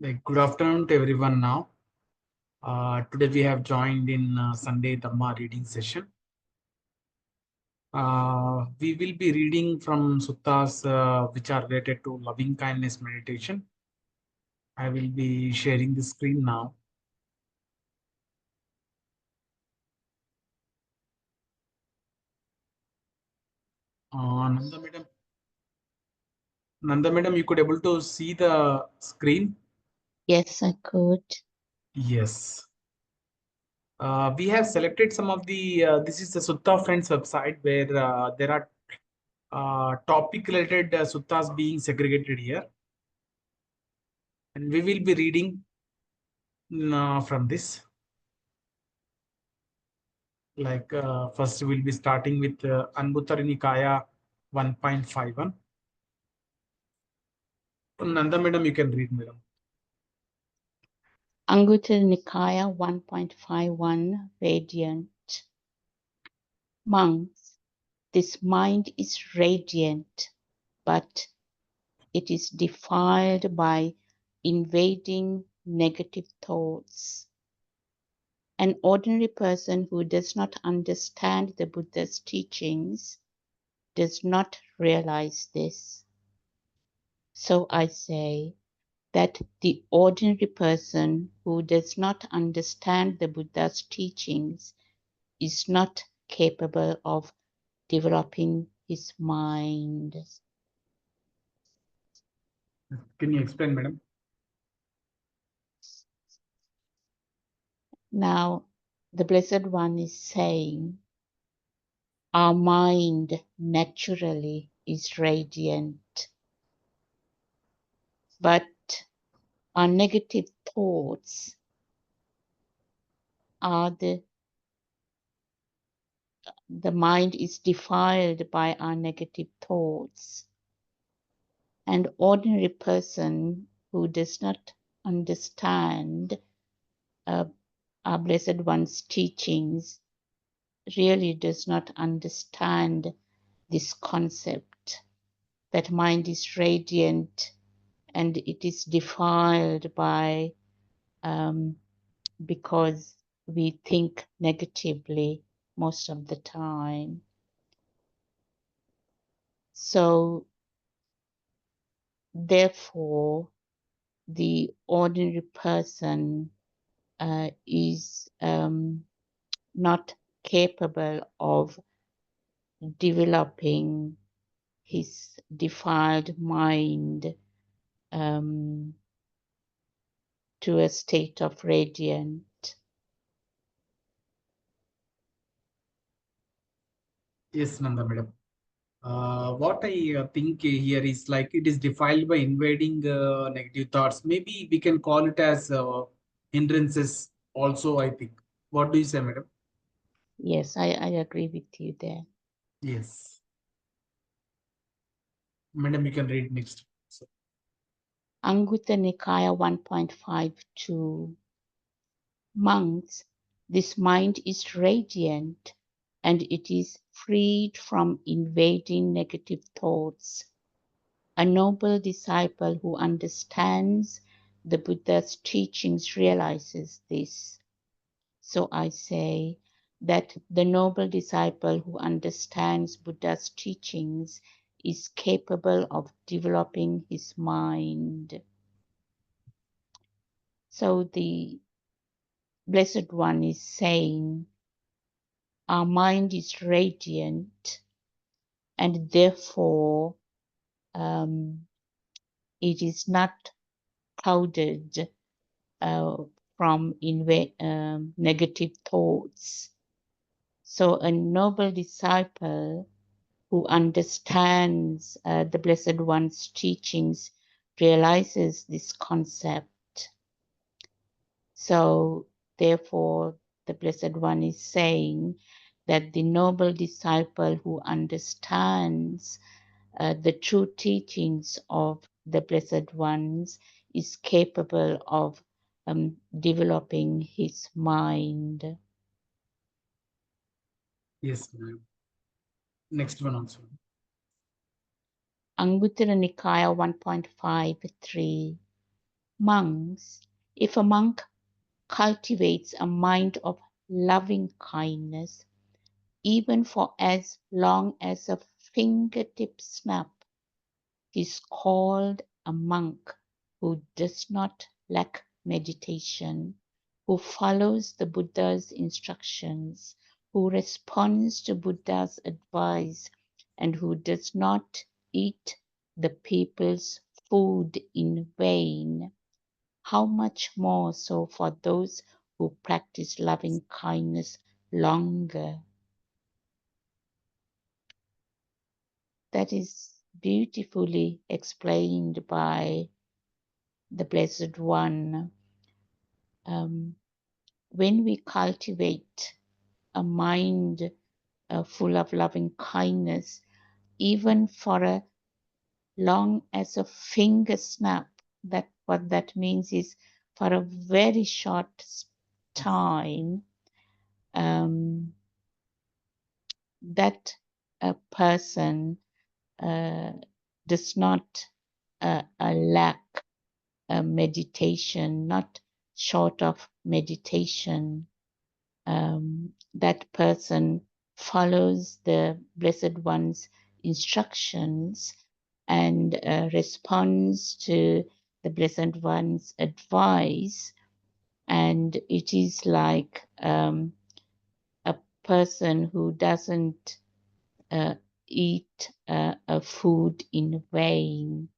Good afternoon to everyone now. Today we have joined in Sunday Dhamma reading session. We will be reading from suttas which are related to loving kindness meditation. I will be sharing the screen now. Nanda madam, you could able to see the screen? Yes, I could. Yes. We have selected some of the, this is the Sutta Friends website where there are topic related suttas being segregated here. And we will be reading from this. First, we'll be starting with Aṅguttara Nikāya 1.51. Nanda madam, you can read, madam. Aṅguttara Nikāya 1.51 Radiant. Monks, this mind is radiant, but it is defiled by invading negative thoughts. An ordinary person who does not understand the Buddha's teachings does not realize this. So I say that the ordinary person who does not understand the Buddha's teachings is not capable of developing his mind. Can you explain, madam? Now, the Blessed One is saying, our mind naturally is radiant, but our negative thoughts are the mind is defiled by our negative thoughts. An ordinary person who does not understand our Blessed One's teachings really does not understand this concept that mind is radiant and it is defiled by because we think negatively most of the time. So therefore, the ordinary person is not capable of developing his defiled mind to a state of radiant. Yes, Nanda madam. What I think here is like it is defiled by invading negative thoughts. Maybe we can call it as hindrances also, I think. What do you say, madam? Yes, I agree with you there. Yes. Madam, you can read next. So, Aṅguttara Nikāya 1.52. Monks, this mind is radiant and it is freed from invading negative thoughts. A noble disciple who understands the Buddha's teachings realizes this. So I say that the noble disciple who understands Buddha's teachings is capable of developing his mind. So the Blessed One is saying, our mind is radiant and therefore it is not clouded from negative thoughts. So a noble disciple who understands the Blessed One's teachings realizes this concept. So therefore, the Blessed One is saying that the noble disciple who understands the true teachings of the Blessed Ones is capable of developing his mind. yes, madam. Next one also. Aṅguttara Nikāya 1.53. Monks, if a monk cultivates a mind of loving kindness, even for as long as a fingertip snap, is called a monk who does not lack meditation, who follows the Buddha's instructions, who responds to Buddha's advice, and who does not eat the people's food in vain. How much more so for those who practice loving kindness longer? That is beautifully explained by the Blessed One. When we cultivate a mind full of loving kindness, even for a long as a finger snap, that what that means is for a very short time, that a person does not lack meditation, not short of meditation. That person follows the Blessed One's instructions and responds to the Blessed One's advice. And it is like a person who doesn't eat a food in vain.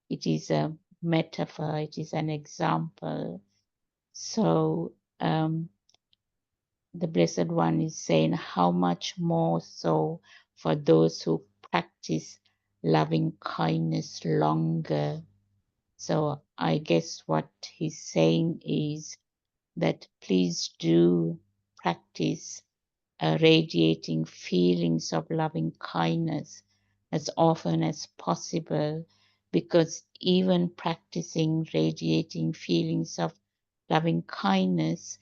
It is a metaphor, it is an example. So the Blessed One is saying, how much more so for those who practice loving kindness longer. So I guess what he's saying is that please do practice radiating feelings of loving kindness as often as possible, because even practicing radiating feelings of loving kindness,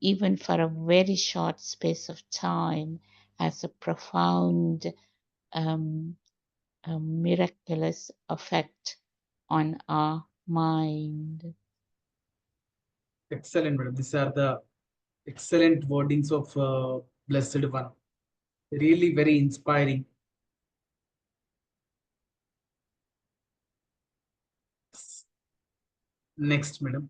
even for a very short space of time, has a profound, miraculous effect on our mind. Excellent, madam. These are the excellent wordings of Blessed One. Really very inspiring. Next, madam.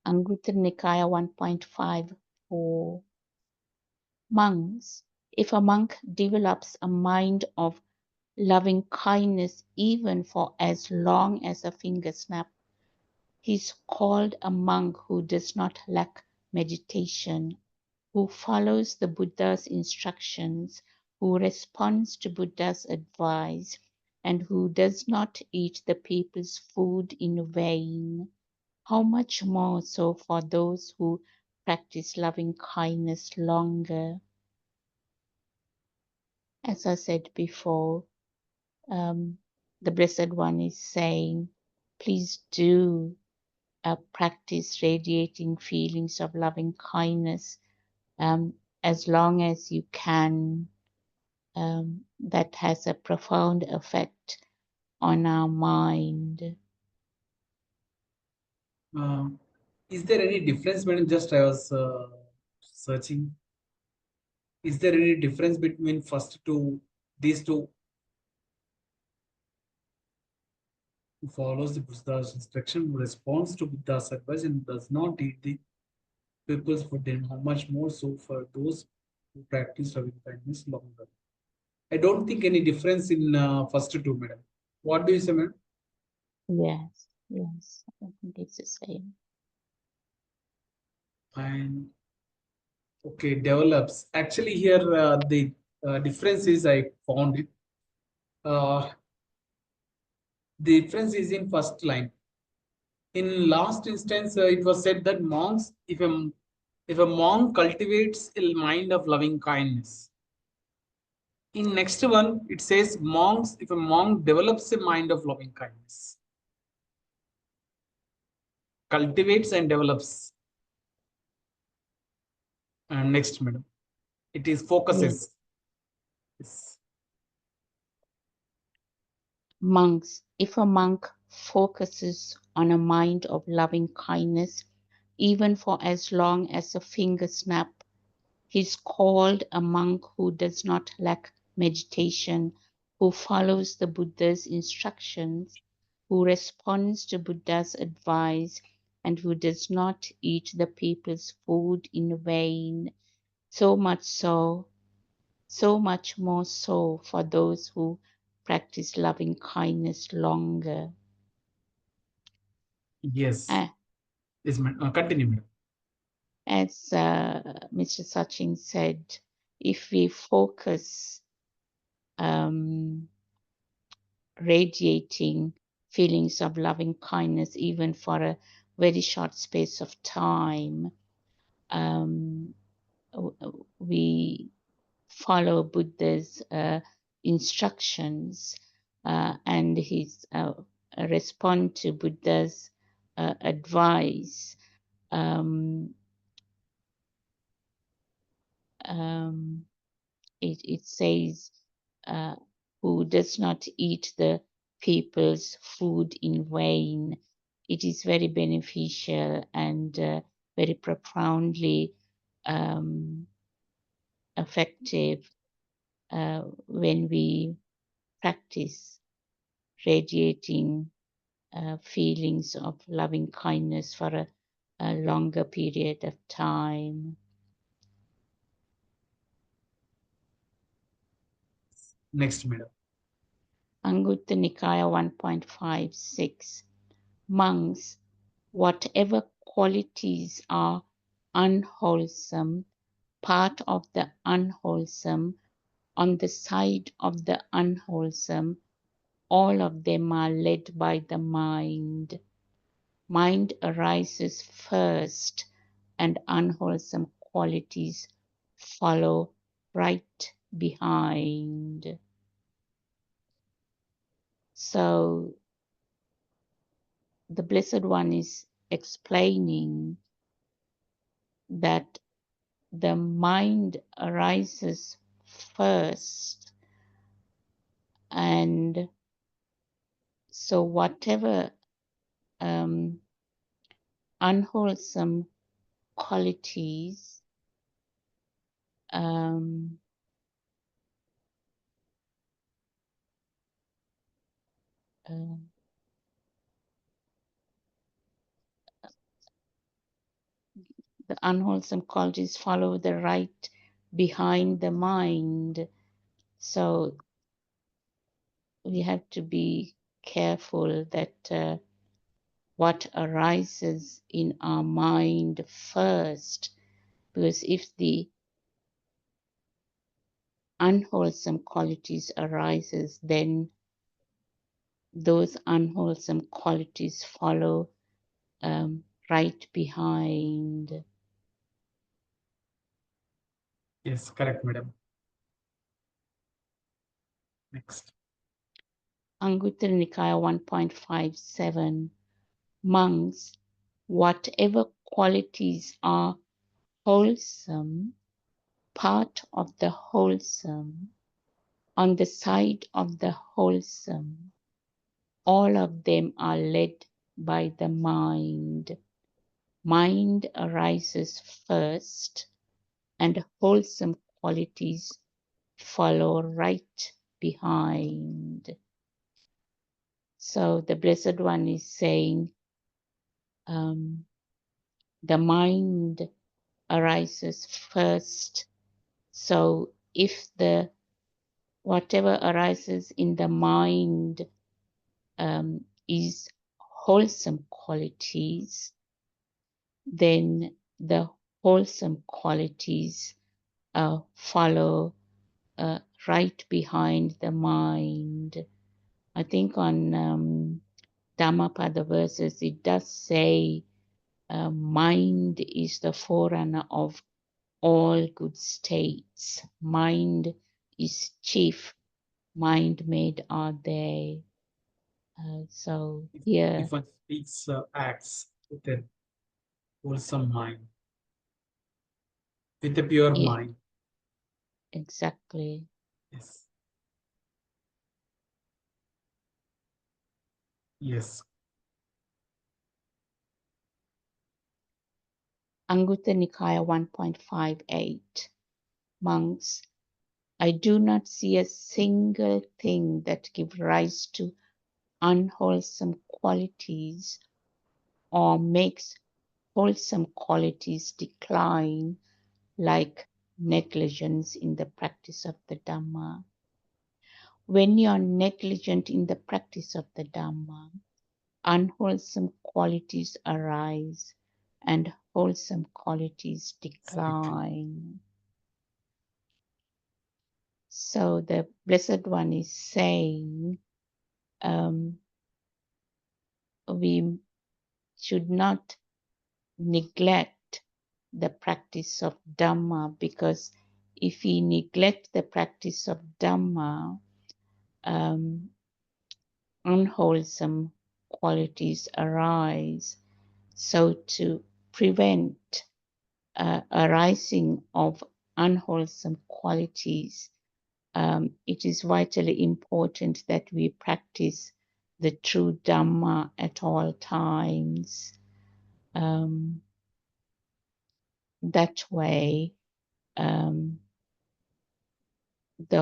Aṅguttara Nikāya 1.54. Monks, if a monk develops a mind of loving kindness even for as long as a finger snap, he is called a monk who does not lack meditation, who follows the Buddha's instructions, who responds to Buddha's advice, and who does not eat the people's food in vain. How much more so for those who practice loving kindness longer? As I said before, the Blessed One is saying, please do practice radiating feelings of loving kindness as long as you can. That has a profound effect on our mind. Uh, is there any difference, madam? Just I was searching. Is there any difference between first two, these two, who follows the Buddha's instruction, who responds to Buddha's advice and does not eat the people's food, and how much more so for those who practice loving kindness longer? I don't think any difference in first two, madam. What do you say, madam? Yes, yes, I think it's the same. And okay, develops. Actually, here the difference is I found it. Uh, the difference is in first line. In last instance, it was said that monks, if a monk cultivates a mind of loving kindness. In next one, it says monks, if a monk develops a mind of loving kindness, cultivates and develops. And next, madam, it is Yes. focuses. Yes. Monks, if a monk focuses on a mind of loving kindness, even for as long as a finger snap, he's called a monk who does not lack meditation, who follows the Buddha's instructions, who responds to Buddha's advice, and who does not eat the people's food in vain. So much more so for those who practice loving kindness longer. Yes. Yes, continue, madam. As Mr. Sachin said, if we focus radiating feelings of loving kindness even for a very short space of time, we follow Buddha's instructions and his respond to Buddha's advice. It says, who does not eat the people's food in vain. It is very beneficial and very profoundly effective when we practice radiating feelings of loving kindness for a longer period of time. Next, madam. Aṅguttara Nikāya 1.56. Monks, whatever qualities are unwholesome, part of the unwholesome, on the side of the unwholesome, all of them are led by the mind. Mind arises first, and unwholesome qualities follow right behind. So the Blessed One is explaining that the mind arises first, and so whatever unwholesome qualities the unwholesome qualities follow the right behind the mind. So we have to be careful that what arises in our mind first, because if the unwholesome qualities arises, then those unwholesome qualities follow right behind. Yes, correct, madam. Next. Aṅguttara Nikāya 1.57. Monks, whatever qualities are wholesome, part of the wholesome, on the side of the wholesome, all of them are led by the mind. Mind arises first, and wholesome qualities follow right behind. So the Blessed One is saying the mind arises first. So if whatever arises in the mind is wholesome qualities, then the wholesome qualities follow right behind the mind. I think on Dhammapada verses, it does say mind is the forerunner of all good states. Mind is chief. Mind made are they. So here. If one speaks, acts with a wholesome mind, with a pure mind. Exactly. Yes. Yes. Aṅguttara Nikāya 1.58. Monks, I do not see a single thing that gives rise to unwholesome qualities or makes wholesome qualities decline, like negligence in the practice of the Dhamma. When you are negligent in the practice of the Dhamma, unwholesome qualities arise and wholesome qualities decline. So the Blessed One is saying we should not neglect the practice of Dhamma, because if we neglect the practice of Dhamma, unwholesome qualities arise. So to prevent arising of unwholesome qualities, it is vitally important that we practice the true Dhamma at all times. That way, the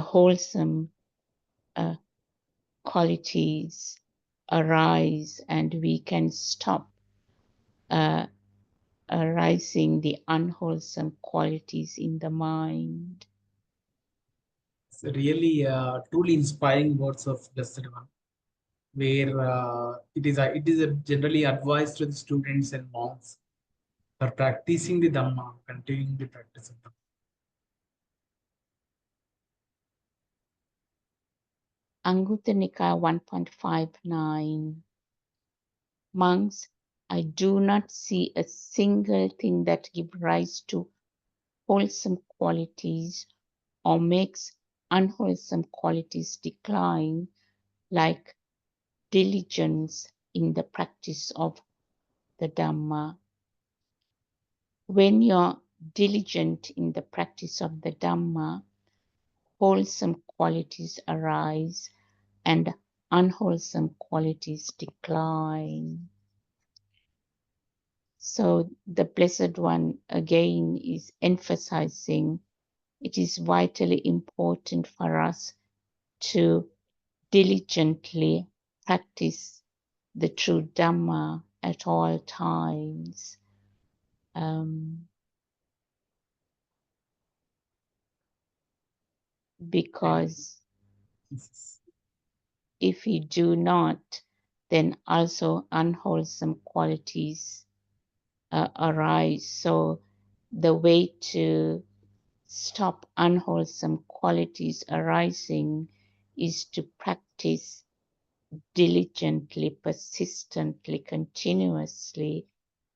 wholesome qualities arise and we can stop arising the unwholesome qualities in the mind. It's really truly inspiring words of Blessed One, where it is generally advised to the students and monks for practicing the Dhamma, continuing the practice of Dhamma. Aṅguttara Nikāya 1.59. Monks, I do not see a single thing that gives rise to wholesome qualities or makes unwholesome qualities decline, like diligence in the practice of the Dhamma. When you're diligent in the practice of the Dhamma, wholesome qualities arise and unwholesome qualities decline. So the Blessed One again is emphasizing it is vitally important for us to diligently practice the true Dhamma at all times. Because if we do not, then also unwholesome qualities arise. So the way to stop unwholesome qualities arising is to practice diligently, persistently, continuously,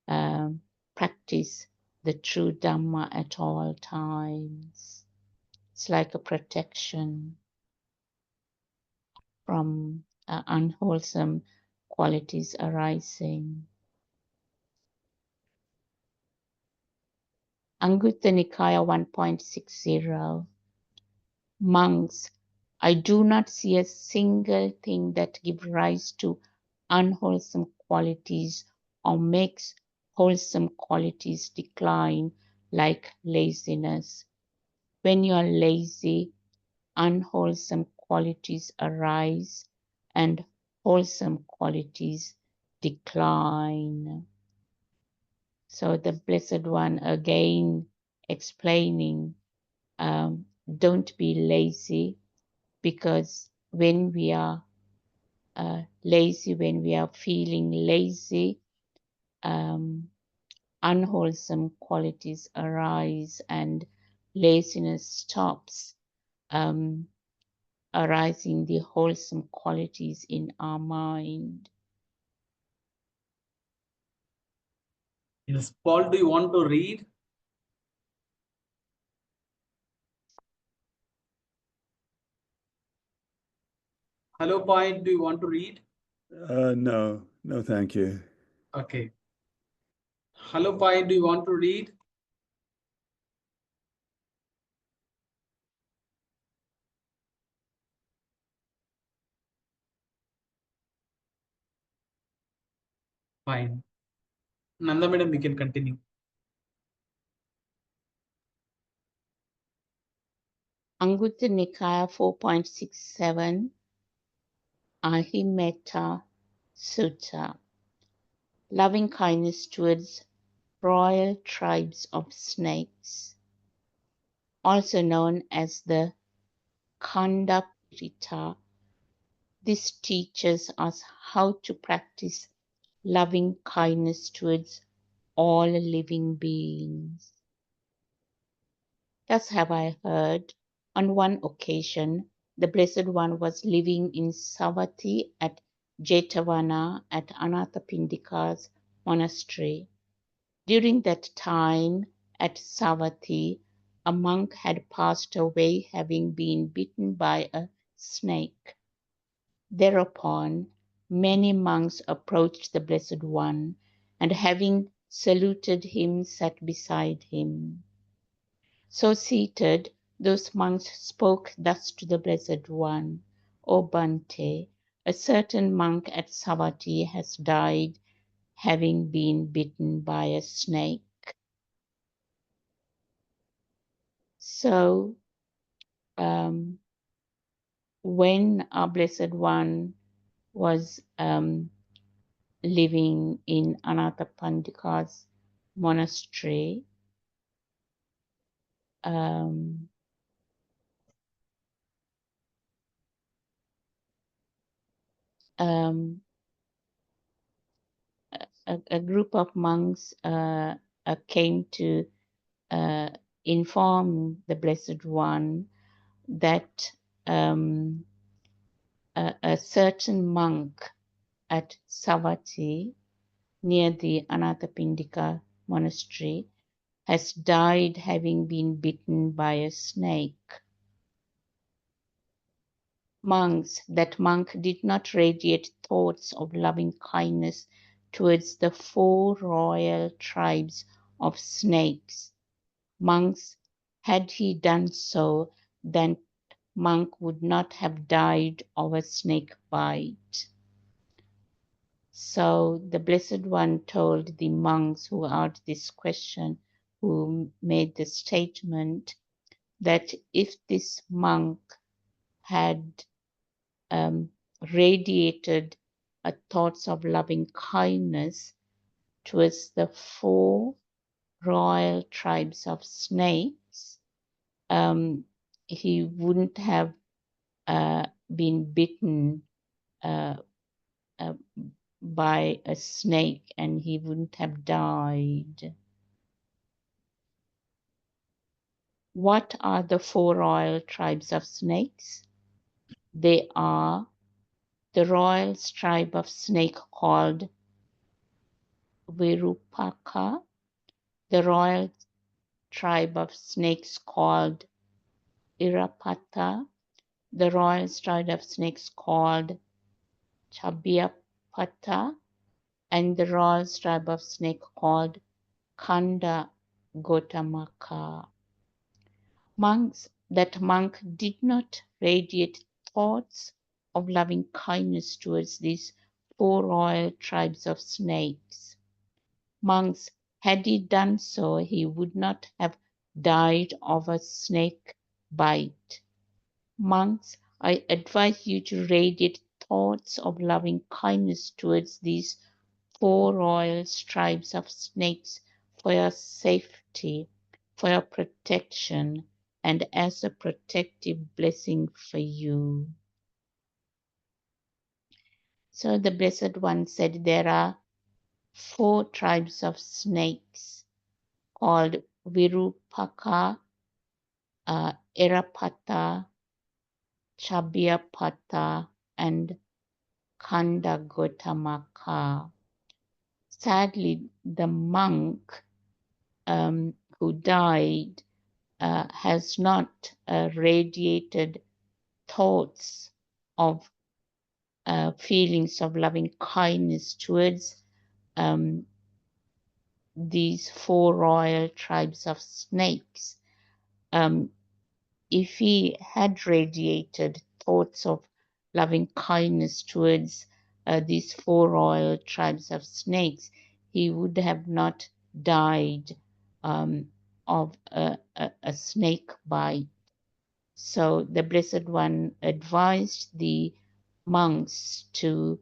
practice the true Dhamma at all times. It's like a protection from unwholesome qualities arising. Aṅguttara Nikāya 1.60. Monks, I do not see a single thing that gives rise to unwholesome qualities or makes wholesome qualities decline, like laziness. When you are lazy, unwholesome qualities arise and wholesome qualities decline. So the Blessed One again explaining, don't be lazy, because when we are lazy, when we are feeling lazy, unwholesome qualities arise and laziness stops arising the wholesome qualities in our mind. Yes, Paul, do you want to read? Hello, Point, do you want to read? No, thank you. Okay. Hello, Point, do you want to read? Fine. Nanda madam, we can continue. Aṅguttara Nikāya 4.67 Ahimetta Sutta. Loving kindness towards royal tribes of snakes, also known as the Khanda Pirita. This teaches us how to practice loving kindness towards all living beings. Thus have I heard, on one occasion, the Blessed One was living in Savatthi at Jetavana at Anathapindika's monastery. During that time at Savatthi, a monk had passed away having been bitten by a snake. Thereupon, many monks approached the Blessed One, and having saluted him, sat beside him. So seated, those monks spoke thus to the Blessed One: O Bhante, a certain monk at Savatthi has died, having been bitten by a snake. So, when our Blessed One was living in Anathapindika's monastery, a group of monks came to inform the Blessed One that a certain monk at Savatthi, near the Anathapindika monastery, has died having been bitten by a snake. That monk did not radiate thoughts of loving kindness towards the 4 royal tribes of snakes. Monks, had he done so, then monk would not have died of a snake bite. So the Blessed One told the monks who asked this question, who made the statement, that if this monk had radiated thoughts of loving kindness towards the 4 royal tribes of snakes, he wouldn't have been bitten by a snake, and he wouldn't have died. What are the 4 royal tribes of snakes? They are the royal tribe of snake called Virupaka, the royal tribe of snakes called Irapata, the royal tribe of snakes called Chabiyapata, and the royal tribe of snake called Khanda Gotamaka. That monk did not radiate thoughts of loving kindness towards these 4 royal tribes of snakes. Monks, had he done so, he would not have died of a snake bite. Monks, I advise you to radiate thoughts of loving kindness towards these 4 royal tribes of snakes for your safety, for your protection, and as a protective blessing for you. So the Blessed One said there are 4 tribes of snakes called Virupaka, Erapata, Chabiyapata, and Khandagotamaka. Sadly, the monk who died has not radiated thoughts of feelings of loving kindness towards these 4 royal tribes of snakes. If he had radiated thoughts of loving kindness towards these 4 royal tribes of snakes, he would have not died of a snake bite. So the Blessed One advised the monks to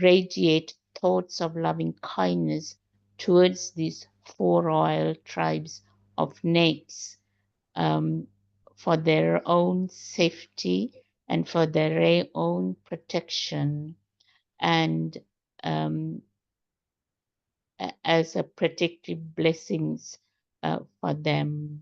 radiate thoughts of loving kindness towards these 4 royal tribes of snakes, for their own safety and for their own protection, and as a protective blessings for them.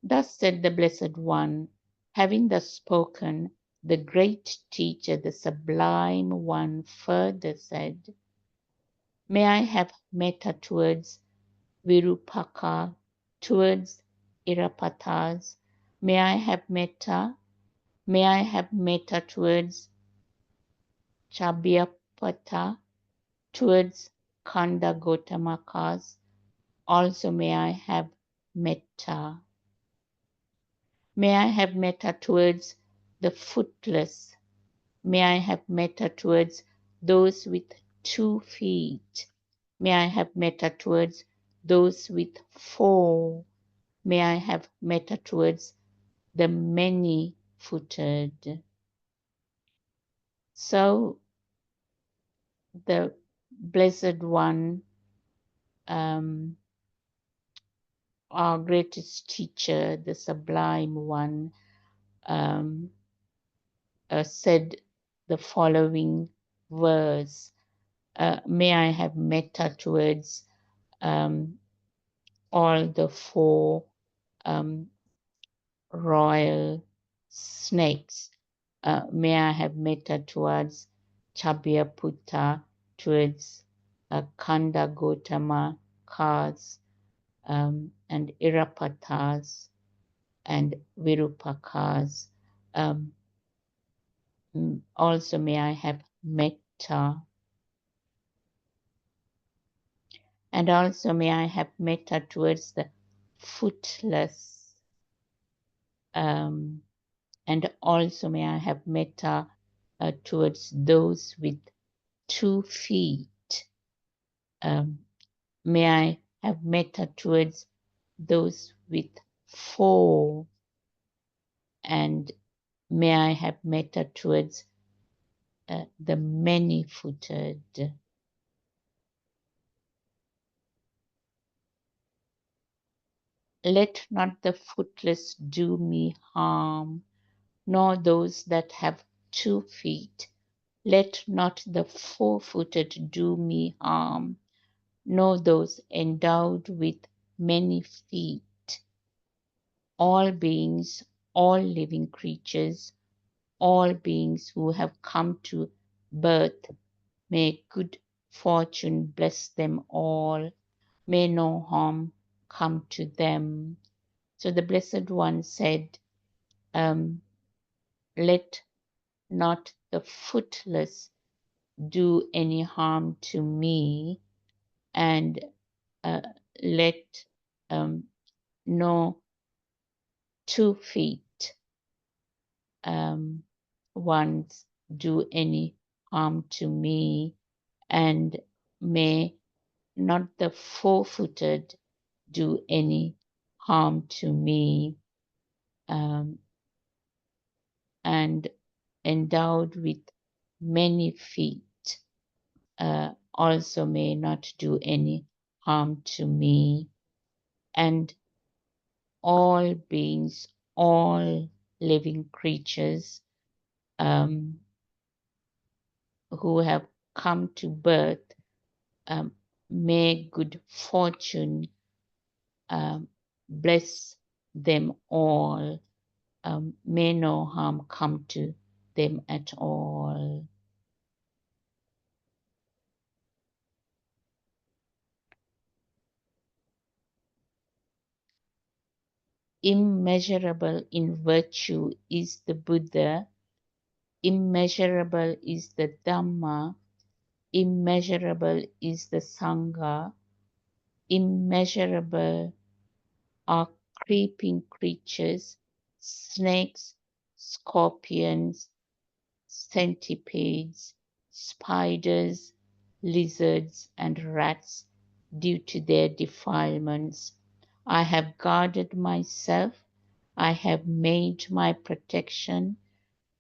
Thus said the Blessed One, having thus spoken, the great teacher, the Sublime One, further said, may I have metta towards Virupaka, towards Irapatas. May I have metta towards Chabhyapata, towards Kanda Gotamakas. Also may I have metta. May I have metta towards the footless. May I have metta towards those with 2 feet. May I have metta towards those with 4. May I have metta towards the many-footed. So the Blessed One, our greatest teacher, the Sublime One, said the following verse. May I have metta towards all the 4 royal snakes. May I have metta towards Chabhyaputta, towards Kanda Gotama Kas, and Irapatas and Virupakas. Also may I have metta. And also may I have metta towards the footless. And also may I have metta towards those with 2 feet. May I have metta towards those with 4. And may I have metta towards the many-footed. Let not the footless do me harm, nor those that have 2 feet. Let not the 4-footed do me harm, nor those endowed with many feet. All beings, all living creatures, all beings who have come to birth, may good fortune bless them all. May no harm come to them. So the Blessed One said, let not the footless do any harm to me, and let no 2 feet ones do any harm to me, and may not the 4-footed do any harm to me, and endowed with many feet also may not do any harm to me, and all beings, all living creatures who have come to birth, may good fortune bless them all. May no harm come to them at all. Immeasurable in virtue is the Buddha, immeasurable is the Dhamma, immeasurable is the Sangha, immeasurable are creeping creatures, snakes, scorpions, centipedes, spiders, lizards, and rats due to their defilements. I have guarded myself. I have made my protection.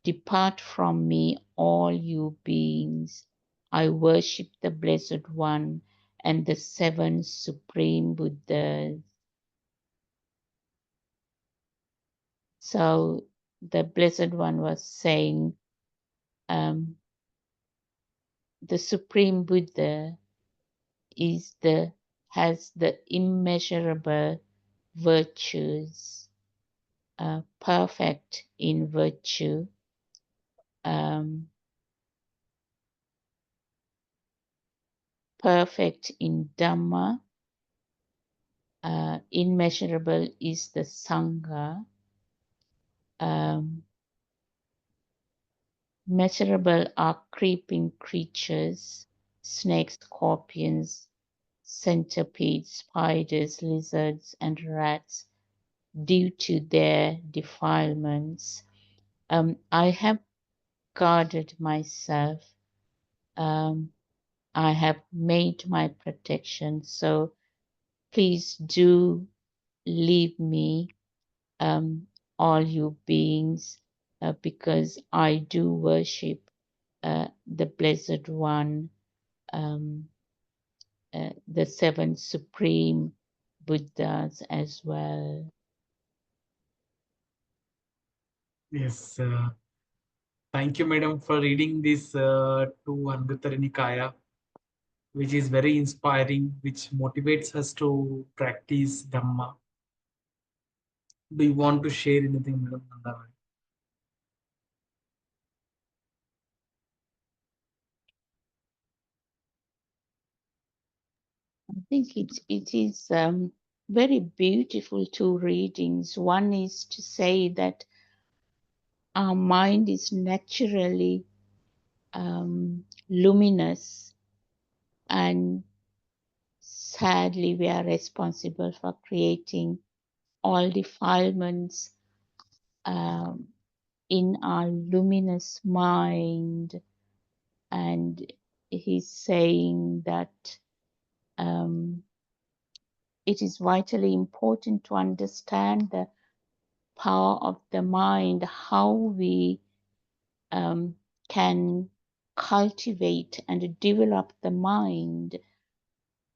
Depart from me, all you beings. I worship the Blessed One and the seven Supreme Buddhas. So the Blessed One was saying, the Supreme Buddha has the immeasurable virtues, perfect in virtue, perfect in DHAMMA, immeasurable is the Sangha, measurable are creeping creatures, snakes, scorpions, centipedes, spiders, lizards, and rats due to their defilements. I have guarded myself. I have made my protection. So please do leave me, all you beings, because I do worship the Blessed One, the seven Supreme Buddhas as well. Yes. Thank you, madam, for reading this to Aṅguttara Nikāya, which is very inspiring, which motivates us to practice Dhamma. Do you want to share anything, madam? I think it is very beautiful two readings. One is to say that our mind is naturally luminous, and sadly we are responsible for creating all defilements in our luminous mind. And he's saying that it is vitally important to understand the power of the mind, how we can cultivate and develop the mind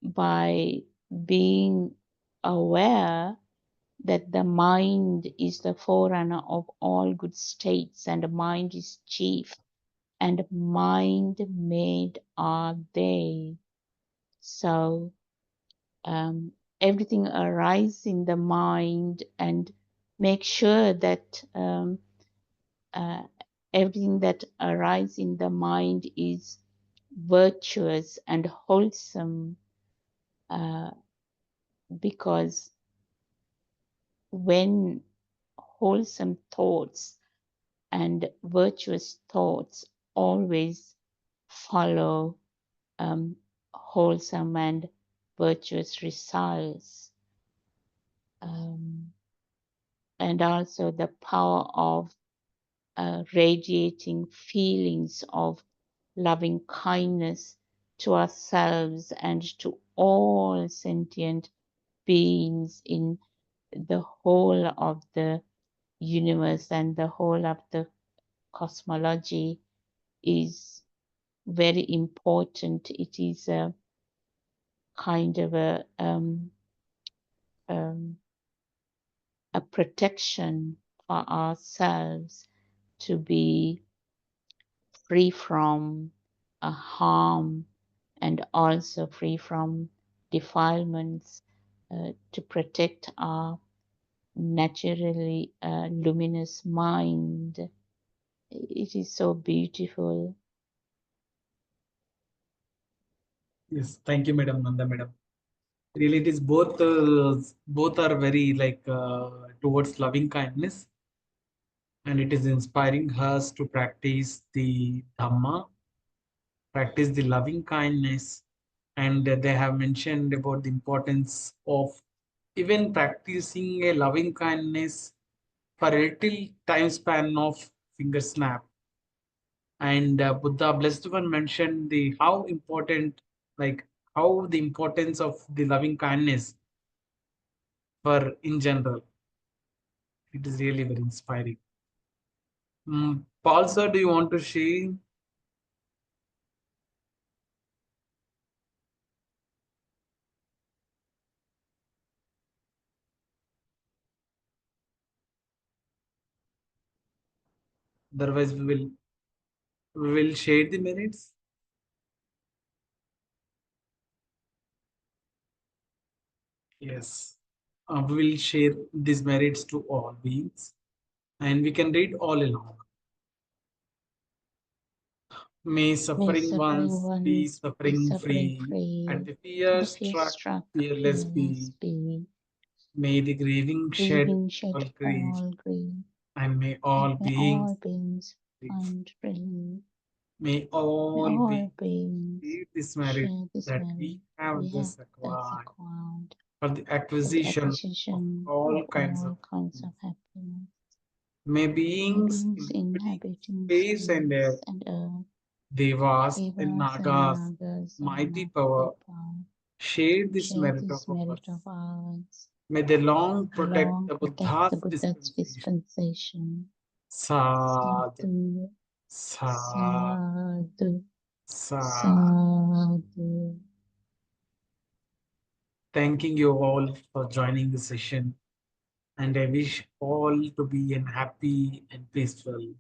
by being aware that the mind is the forerunner of all good states, and the mind is chief, and mind made are they. So everything arises in the mind, and make sure that everything that arises in the mind is virtuous and wholesome, because when wholesome thoughts and virtuous thoughts always follow wholesome and virtuous results, and also the power of radiating feelings of loving kindness to ourselves and to all sentient beings in the whole of the universe and the whole of the cosmology is very important. It is a kind of a protection for ourselves to be free from harm, and also free from defilements, to protect our naturally luminous mind. It is so beautiful. Yes, thank you, madam, Nanda, madam. Really, it is both are very like towards loving kindness, and it is inspiring us to practice the Dhamma, practice the loving kindness, and they have mentioned about the importance of even practicing a loving kindness for a little time span of finger snap. And Buddha, blessed one, mentioned the how important, like how the importance of the loving kindness for in general. It is really very inspiring. Paul, sir, do you want to share? Otherwise, we will share the merits. Yes, we will share these merits to all beings, and we can read all along. May May suffering suffering ones be ones be suffering suffering free, and free, the and fear the fear struck struck fearless fearless be. be. May the grieving shed Grieving all shed grief, all grief, and may and all may beings all beings live. find relief. May May all all beings beings share this merit share this that merit we have we have thus thus acquired acquired for the for the acquisition of acquisition all of kinds of all kinds of happiness. happiness. May May beings beings inhabiting inhabiting space and air, space and earth, devas and devas and nagas, nagas and mighty mighty power, power, share this share merit of this merit of ours. ours. May they long protect Long the protect the Buddha's Buddha's dispensation. dispensation. Sadhu, Sadhu, sadhu, sadhu, sadhu. sadhu. Thanking you all for joining the session, and I wish all to be in happy and peaceful.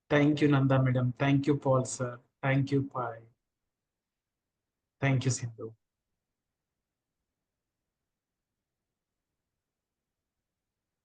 Thank you, Nanda Madam. Thank you, Paul sir. Thank you, Pai. Thank you, Sindhu.